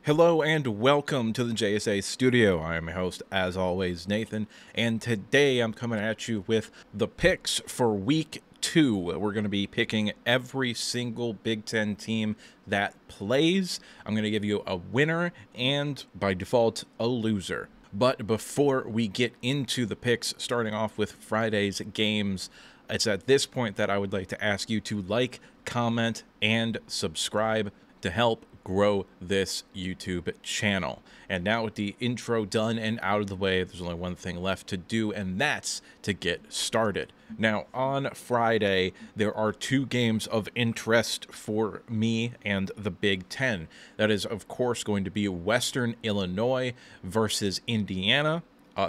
Hello and welcome to the JSA studio. I am your host, as always, Nathan, and today I'm coming at you with the picks for week 2. We're going to be picking every single Big Ten team that plays. I'm going to give you a winner and, by default, a loser. But before we get into the picks, starting off with Friday's games, it's at this point that I would like to ask you to like, comment, and subscribe to help grow this YouTube channel. And now with the intro done and out of the way, there's only one thing left to do, and that's to get started. Now, on Friday, there are 2 games of interest for me and the Big Ten. That is, of course, going to be Western Illinois versus Indiana.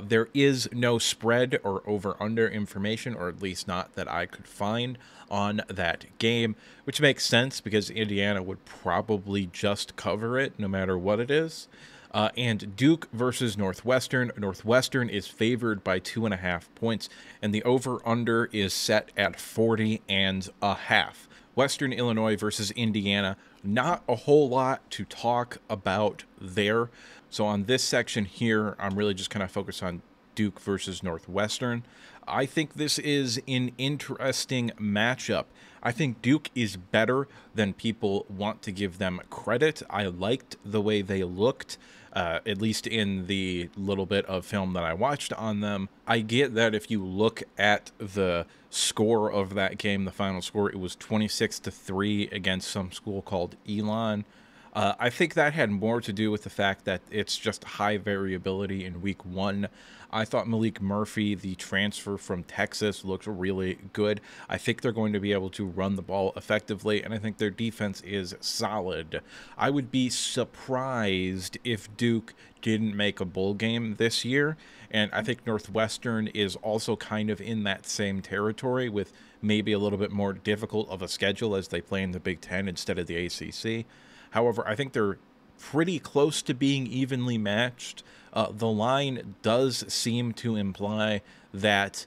There is no spread or over-under information, or at least not that I could find on that game, which makes sense because Indiana would probably just cover it no matter what it is. And Duke versus Northwestern. Northwestern is favored by 2.5 points, and the over-under is set at 40.5. Western Illinois versus Indiana. Not a whole lot to talk about there. So on this section here, I'm really just kind of focused on Duke versus Northwestern. I think this is an interesting matchup. I think Duke is better than people want to give them credit. I liked the way they looked, at least in the little bit of film that I watched on them. I get that if you look at the score of that game, the final score, it was 26-3 against some school called Elon. I think that had more to do with the fact that it's just high variability in week 1. I thought Maalik Murphy, the transfer from Texas, looked really good. I think they're going to be able to run the ball effectively, and I think their defense is solid. I would be surprised if Duke didn't make a bowl game this year, and I think Northwestern is also kind of in that same territory with maybe a little bit more difficult of a schedule as they play in the Big Ten instead of the ACC. However, I think they're pretty close to being evenly matched. The line does seem to imply that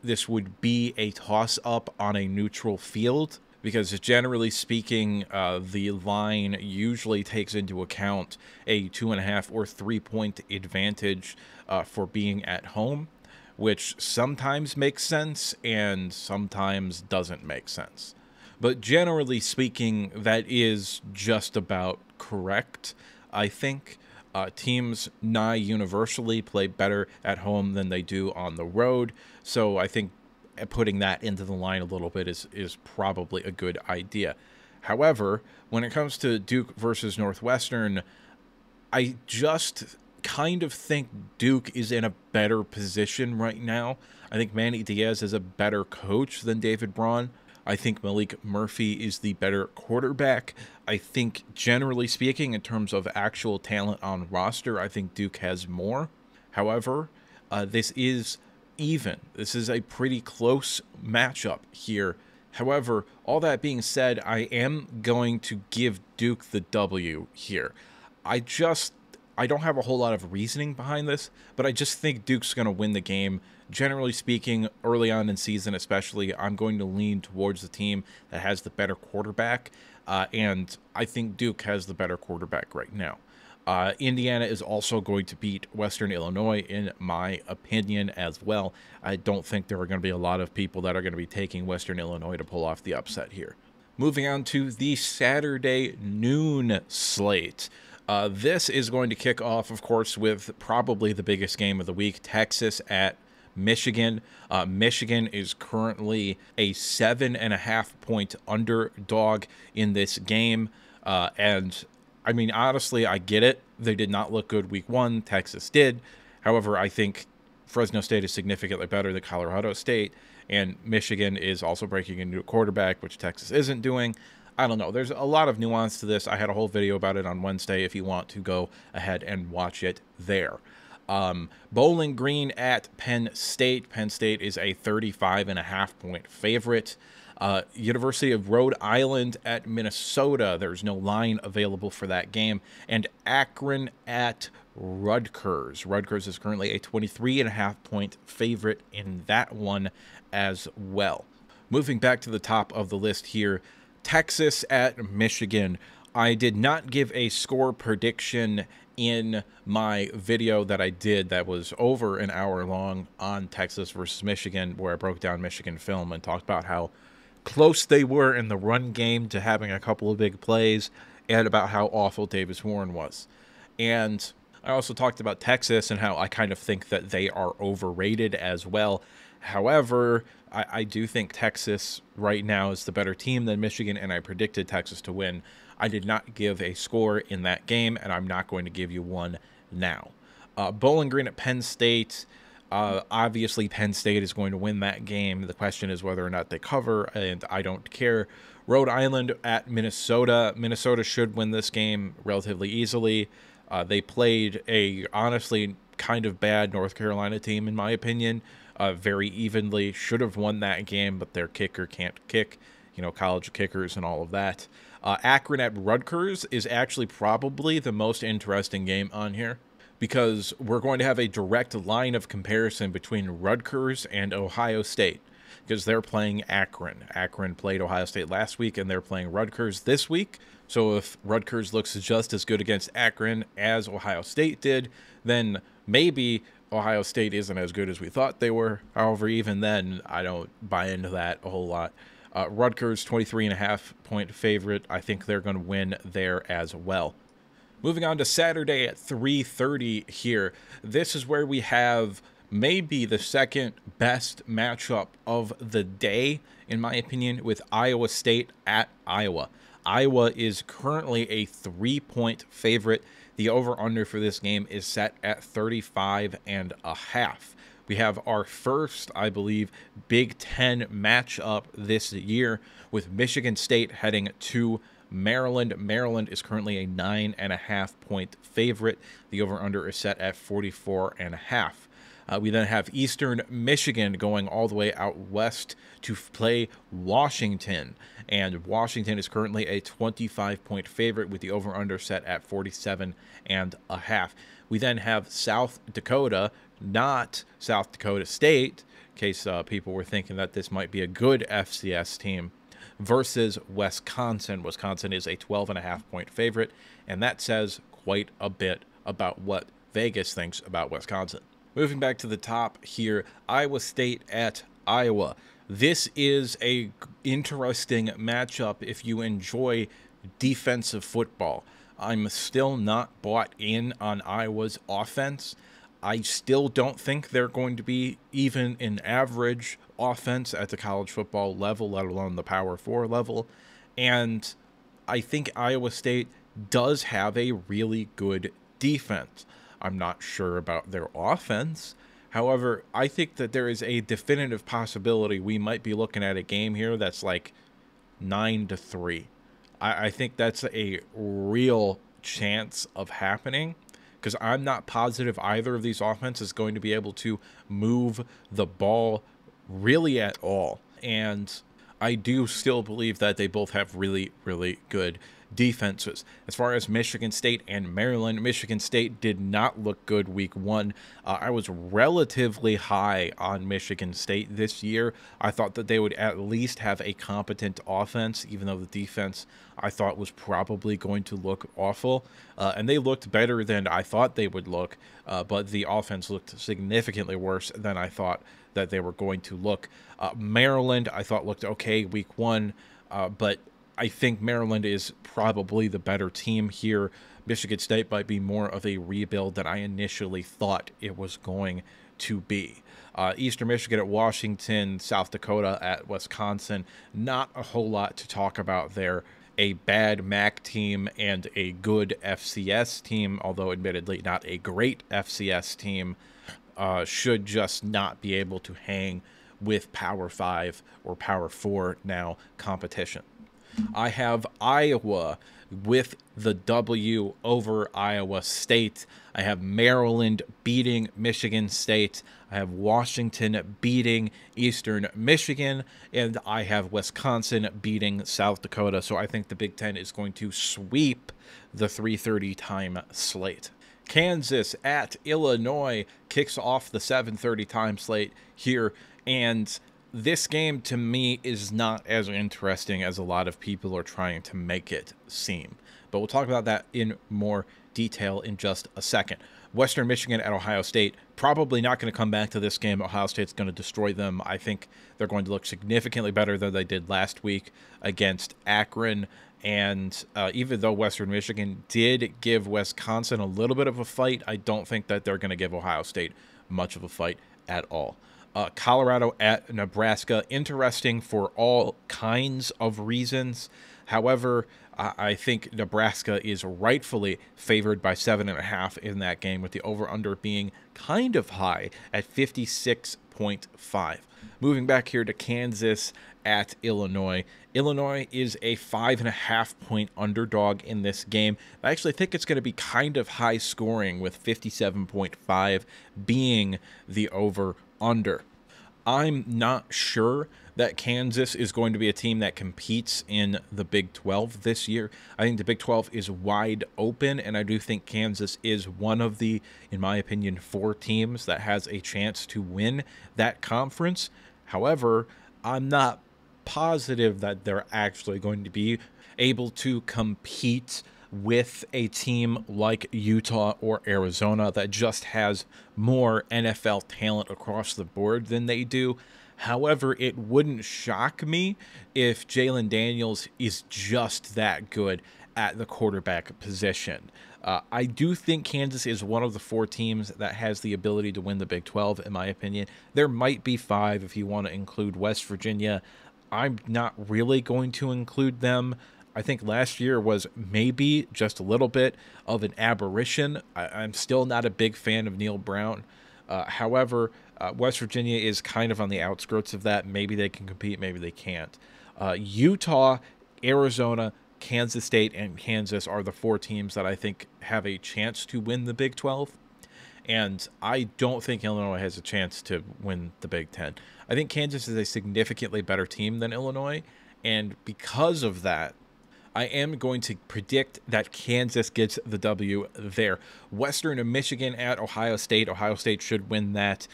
this would be a toss-up on a neutral field, because generally speaking, the line usually takes into account a 2.5 or 3-point advantage for being at home, which sometimes makes sense and sometimes doesn't make sense. But generally speaking, that is just about correct, I think. Teams nigh universally play better at home than they do on the road, so I think putting that into the line a little bit is probably a good idea. However, when it comes to Duke versus Northwestern, I just kind of think Duke is in a better position right now. I think Manny Diaz is a better coach than David Braun. I think Maalik Murphy is the better quarterback. I think, generally speaking, in terms of actual talent on roster, I think Duke has more. However, this is even. This is a pretty close matchup here. However, all that being said, I am going to give Duke the W here. I don't have a whole lot of reasoning behind this, but I just think Duke's going to win the game. Generally speaking, early on in season especially, I'm going to lean towards the team that has the better quarterback, and I think Duke has the better quarterback right now. Indiana is also going to beat Western Illinois, in my opinion, as well. I don't think there are going to be a lot of people that are going to be taking Western Illinois to pull off the upset here. Moving on to the Saturday noon slate. This is going to kick off, of course, with probably the biggest game of the week, Texas at Michigan. Michigan is currently a 7.5-point underdog in this game. And I mean, honestly, I get it. They did not look good week 1. Texas did. However, I think Fresno State is significantly better than Colorado State, and Michigan is also breaking into a quarterback, which Texas isn't doing. I don't know. There's a lot of nuance to this. I had a whole video about it on Wednesday if you want to go ahead and watch it there. Bowling Green at Penn State. Penn State is a 35.5-point favorite. University of Rhode Island at Minnesota. There's no line available for that game. And Akron at Rutgers. Rutgers is currently a 23.5-point favorite in that one as well. Moving back to the top of the list here, Texas at Michigan. I did not give a score prediction in my video that I did that was over an hour long on Texas versus Michigan, where I broke down Michigan film and talked about how close they were in the run game to having a couple of big plays, and about how awful Davis Warren was. And I also talked about Texas and how I kind of think that they are overrated as well. However, I do think Texas right now is the better team than Michigan, and I predicted Texas to win. I did not give a score in that game, and I'm not going to give you one now. Bowling Green at Penn State. Obviously, Penn State is going to win that game. The question is whether or not they cover, and I don't care. Rhode Island at Minnesota. Minnesota should win this game relatively easily. They played a, honestly, kind of bad North Carolina team, in my opinion, very evenly. Should have won that game, but their kicker can't kick. You know, college kickers and all of that. Akron at Rutgers is actually probably the most interesting game on here, because we're going to have a direct line of comparison between Rutgers and Ohio State, because they're playing Akron. Akron played Ohio State last week, and they're playing Rutgers this week. So if Rutgers looks just as good against Akron as Ohio State did, then maybe Ohio State isn't as good as we thought they were. However, even then, I don't buy into that a whole lot. Rutgers, 23.5-point favorite. I think they're going to win there as well. Moving on to Saturday at 3:30 here. This is where we have maybe the second best matchup of the day, in my opinion, with Iowa State at Iowa. Iowa is currently a 3-point favorite. The over-under for this game is set at 35.5. We have our first, I believe, Big Ten matchup this year with Michigan State heading to Maryland. Maryland is currently a 9.5-point favorite. The over-under is set at 44.5. We then have Eastern Michigan going all the way out west to play Washington. And Washington is currently a 25-point favorite with the over-under set at 47.5. We then have South Dakota, not South Dakota State, in case people were thinking that this might be a good FCS team, versus Wisconsin. Wisconsin is a 12.5-point favorite, and that says quite a bit about what Vegas thinks about Wisconsin. Moving back to the top here, Iowa State at Iowa. This is a interesting matchup if you enjoy defensive football. I'm still not bought in on Iowa's offense. I still don't think they're going to be even an average offense at the college football level, let alone the Power 4 level. And I think Iowa State does have a really good defense. I'm not sure about their offense. However, I think that there is a definitive possibility we might be looking at a game here that's like 9-3. I think that's a real chance of happening, because I'm not positive either of these offenses is going to be able to move the ball really at all. And I do still believe that they both have really, really good defenses. As far as Michigan State and Maryland, Michigan State did not look good week one. I was relatively high on Michigan State this year. I thought that they would at least have a competent offense, even though the defense I thought was probably going to look awful. And they looked better than I thought they would look, but the offense looked significantly worse than I thought that they were going to look. Maryland, I thought looked okay week one, but I think Maryland is probably the better team here. Michigan State might be more of a rebuild than I initially thought it was going to be. Eastern Michigan at Washington, South Dakota at Wisconsin. Not a whole lot to talk about there. A bad MAC team and a good FCS team, although admittedly not a great FCS team, should just not be able to hang with Power 5 or Power 4 now competition. I have Iowa with the W over Iowa State. I have Maryland beating Michigan State. I have Washington beating Eastern Michigan. And I have Wisconsin beating South Dakota. So I think the Big Ten is going to sweep the 3:30 time slate. Kansas at Illinois kicks off the 7:30 time slate here. And This game to me is not as interesting as a lot of people are trying to make it seem. But we'll talk about that in more detail in just a second. Western Michigan at Ohio State, probably not going to come back to this game. Ohio State's going to destroy them. I think they're going to look significantly better than they did last week against Akron. And even though Western Michigan did give Wisconsin a little bit of a fight, I don't think that they're going to give Ohio State much of a fight at all. Colorado at Nebraska, interesting for all kinds of reasons. However, I think Nebraska is rightfully favored by 7.5 in that game, with the over-under being kind of high at 56.5. Moving back here to Kansas at Illinois. Illinois is a 5.5-point underdog in this game. I actually think it's going to be kind of high scoring, with 57.5 being the over-under. I'm not sure that Kansas is going to be a team that competes in the Big 12 this year. I think the Big 12 is wide open, and I do think Kansas is one of the, in my opinion, 4 teams that has a chance to win that conference. However, I'm not positive that they're actually going to be able to compete with a team like Utah or Arizona that just has more NFL talent across the board than they do. However, it wouldn't shock me if Jalen Daniels is just that good at the quarterback position. I do think Kansas is one of the 4 teams that has the ability to win the Big 12, in my opinion. There might be 5 if you want to include West Virginia. I'm not really going to include them. I think last year was maybe just a little bit of an aberration. I'm still not a big fan of Neil Brown. However, West Virginia is kind of on the outskirts of that. Maybe they can compete, maybe they can't. Utah, Arizona, Kansas State, and Kansas are the 4 teams that I think have a chance to win the Big 12. And I don't think Illinois has a chance to win the Big 10. I think Kansas is a significantly better team than Illinois. And because of that, I am going to predict that Kansas gets the W there. Western Michigan at Ohio State. Ohio State should win that.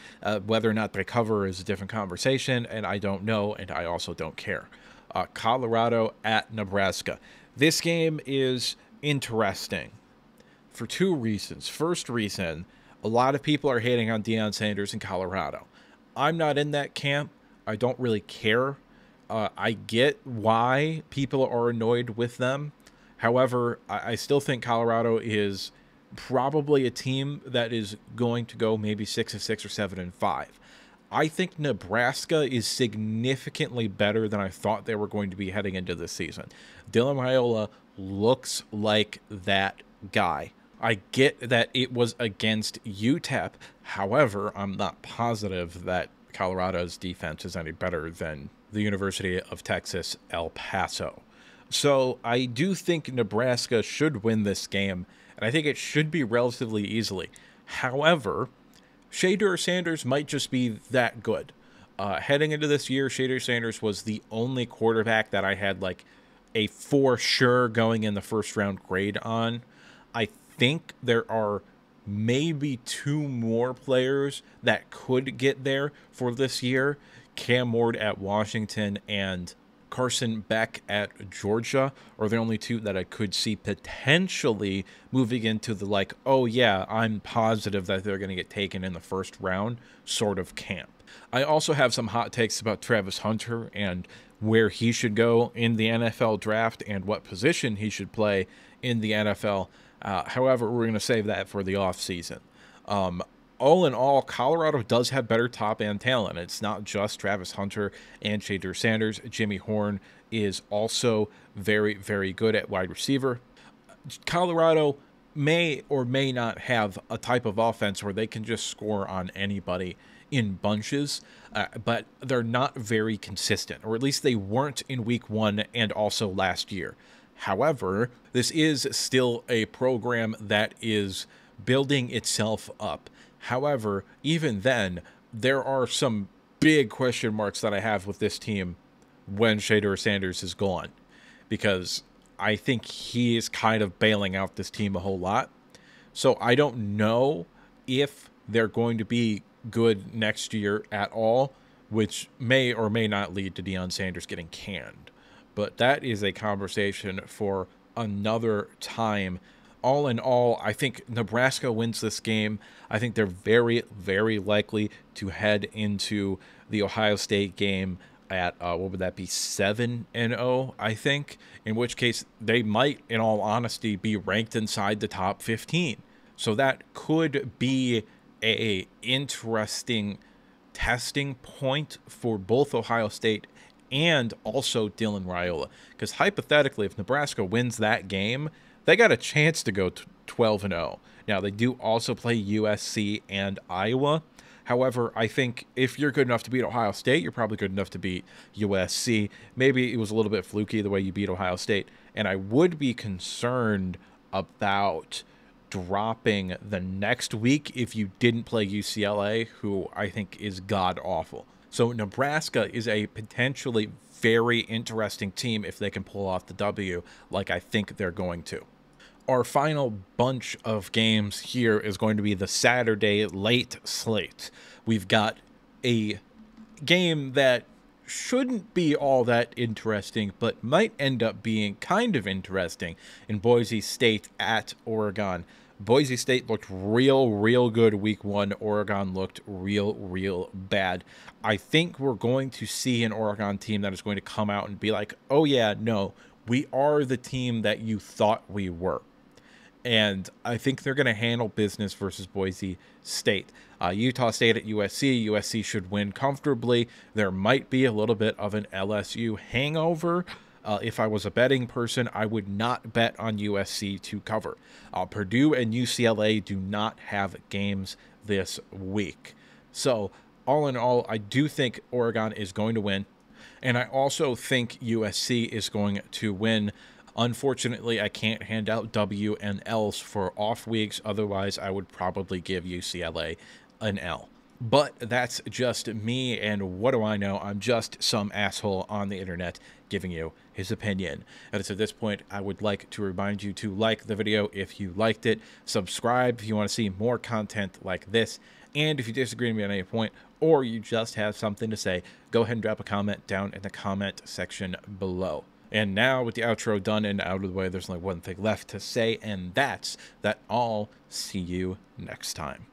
Whether or not they cover is a different conversation, and I don't know, and I also don't care. Colorado at Nebraska. This game is interesting for 2 reasons. First reason, a lot of people are hating on Deion Sanders in Colorado. I'm not in that camp. I don't really care. I get why people are annoyed with them. However, I still think Colorado is probably a team that is going to go maybe 6-6 or 7-5. I think Nebraska is significantly better than I thought they were going to be heading into this season. Dylan Raiola looks like that guy. I get that it was against UTEP. However, I'm not positive that Colorado's defense is any better than the University of Texas, El Paso. So I do think Nebraska should win this game, and I think it should be relatively easily. However, Shedeur Sanders might just be that good. Heading into this year, Shedeur Sanders was the only quarterback that I had like a for sure going in the first round grade on. I think there are maybe 2 more players that could get there for this year. Cam Ward at Washington and Carson Beck at Georgia are the only 2 that I could see potentially moving into the like, oh yeah, I'm positive that they're going to get taken in the first round sort of camp. I also have some hot takes about Travis Hunter and where he should go in the NFL draft and what position he should play in the NFL. However, we're going to save that for the offseason. All in all, Colorado does have better top-end talent. It's not just Travis Hunter and Shedeur Sanders. Jimmy Horn is also very, very good at wide receiver. Colorado may or may not have a type of offense where they can just score on anybody in bunches, but they're not very consistent, or at least they weren't in week 1 and also last year. However, this is still a program that is building itself up. However, even then, there are some big question marks that I have with this team when Shedeur Sanders is gone, because I think he is kind of bailing out this team a whole lot. So I don't know if they're going to be good next year at all which may or may not lead to Deion Sanders getting canned. But that is a conversation for another time. All in all, I think Nebraska wins this game. I think they're very, very likely to head into the Ohio State game at, what would that be, 7-0, I think, in which case they might, in all honesty, be ranked inside the top 15. So that could be a interesting testing point for both Ohio State and also Dylan Raiola. Because hypothetically, if Nebraska wins that game, they got a chance to go 12-0. Now, they do also play USC and Iowa. However, I think if you're good enough to beat Ohio State, you're probably good enough to beat USC. Maybe it was a little bit fluky the way you beat Ohio State. And I would be concerned about dropping the next week if you didn't play UCLA, who I think is god-awful. So Nebraska is a potentially very interesting team if they can pull off the W like I think they're going to. Our final bunch of games here is going to be the Saturday late slate. We've got a game that shouldn't be all that interesting, but might end up being kind of interesting in Boise State at Oregon. Boise State looked real good week 1. Oregon looked real bad. I think we're going to see an Oregon team that is going to come out and be like, oh yeah, no, we are the team that you thought we were. And I think they're going to handle business versus Boise State. Utah State at USC. USC should win comfortably. There might be a little bit of an LSU hangover. If I was a betting person, I would not bet on USC to cover. Purdue and UCLA do not have games this week. So, all in all, I do think Oregon is going to win. And I also think USC is going to win. Unfortunately, I can't hand out W and L's for off weeks. Otherwise, I would probably give UCLA an L. But that's just me, and what do I know? I'm just some asshole on the internet giving you his opinion. And so at this point, I would like to remind you to like the video if you liked it, subscribe if you want to see more content like this, and if you disagree with me at any point, or you just have something to say, go ahead and drop a comment down in the comment section below. And now, with the outro done and out of the way, there's only one thing left to say, and that's that I'll see you next time.